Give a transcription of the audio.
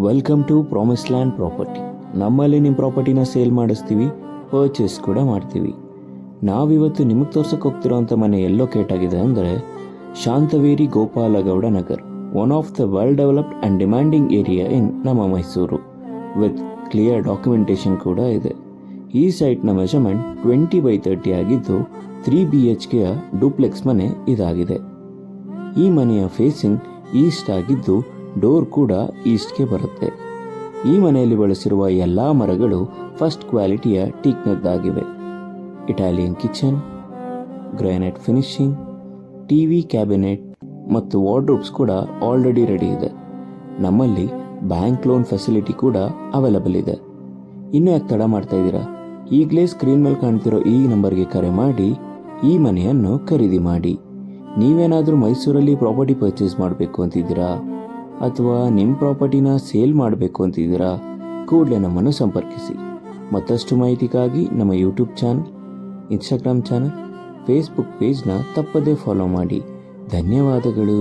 Welcome to promise land property. ನಮ್ಮಲ್ಲಿ ನಿಮ್ಮ ಪ್ರಾಪರ್ಟಿನ sale ಮಾಡಿಸ್ತೀವಿ, ಪರ್ಚೇಸ್ ಕೂಡ ಮಾಡ್ತೀವಿ. ನಾವಿವತ್ತು ನಿಮಗೆ ತೋರ್ಸಕ್ಕೆ ಹೋಗ್ತಿರೋಂಥ ಮನೆ ಎಲ್ಲೋ ಕೇಟಾಗಿದೆ ಅಂದರೆ Shantaveri Gopalagowda Nagar, one of the well developed and demanding area in ನಮ್ಮ ಮೈಸೂರು. ವಿತ್ ಕ್ಲಿಯರ್ ಡಾಕ್ಯುಮೆಂಟೇಷನ್ ಕೂಡ ಇದೆ. ಈ ಸೈಟ್ನ ಮೆಜರ್ಮೆಂಟ್ 20x30 ಆಗಿದ್ದು 3 BHKಯ ಡೂಪ್ಲೆಕ್ಸ್ ಮನೆ ಇದಾಗಿದೆ. ಈ ಮನೆಯ ಫೇಸಿಂಗ್ ಈಸ್ಟ್ ಆಗಿದ್ದು ಡೋರ್ ಕೂಡ ಈಸ್ಟ್ಗೆ ಬರುತ್ತೆ. ಈ ಮನೆಯಲ್ಲಿ ಬಳಸಿರುವ ಎಲ್ಲ ಮರಗಳು ಫಸ್ಟ್ ಕ್ವಾಲಿಟಿಯ ಟೀಕ್ನದ್ದಾಗಿವೆ. Italian kitchen, granite finishing, TV cabinet ಮತ್ತು ವಾರ್ಡ್ರೋಬ್ಸ್ ಕೂಡ ಆಲ್ರೆಡಿ ರೆಡಿ ಇದೆ. ನಮ್ಮಲ್ಲಿ ಬ್ಯಾಂಕ್ ಲೋನ್ ಫೆಸಿಲಿಟಿ ಕೂಡ ಅವೈಲಬಲ್ ಇದೆ. ಇನ್ನೂ ಯಾಕೆ ತಡ ಮಾಡ್ತಾ ಇದ್ದೀರಾ? ಈಗಲೇ ಸ್ಕ್ರೀನ್ ಮೇಲೆ ಕಾಣ್ತಿರೋ ಈ ನಂಬರ್ಗೆ ಕರೆ ಮಾಡಿ ಈ ಮನೆಯನ್ನು ಖರೀದಿ ಮಾಡಿ. ನೀವೇನಾದರೂ ಮೈಸೂರಲ್ಲಿ ಪ್ರಾಪರ್ಟಿ ಪರ್ಚೇಸ್ ಮಾಡಬೇಕು ಅಂತಿದ್ದೀರಾ ಅಥವಾ ನಿಮ್ಮ ಪ್ರಾಪರ್ಟಿನ ಸೇಲ್ ಮಾಡಬೇಕು ಅಂತಿದ್ದೀರಾ, ಕೂಡಲೇ ನಮ್ಮನ್ನು ಸಂಪರ್ಕಿಸಿ. ಮತ್ತಷ್ಟು ಮಾಹಿತಿಗಾಗಿ ನಮ್ಮ YouTube channel, Instagram channel, Facebook ಪೇಜ್ನ ತಪ್ಪದೇ ಫಾಲೋ ಮಾಡಿ. ಧನ್ಯವಾದಗಳು.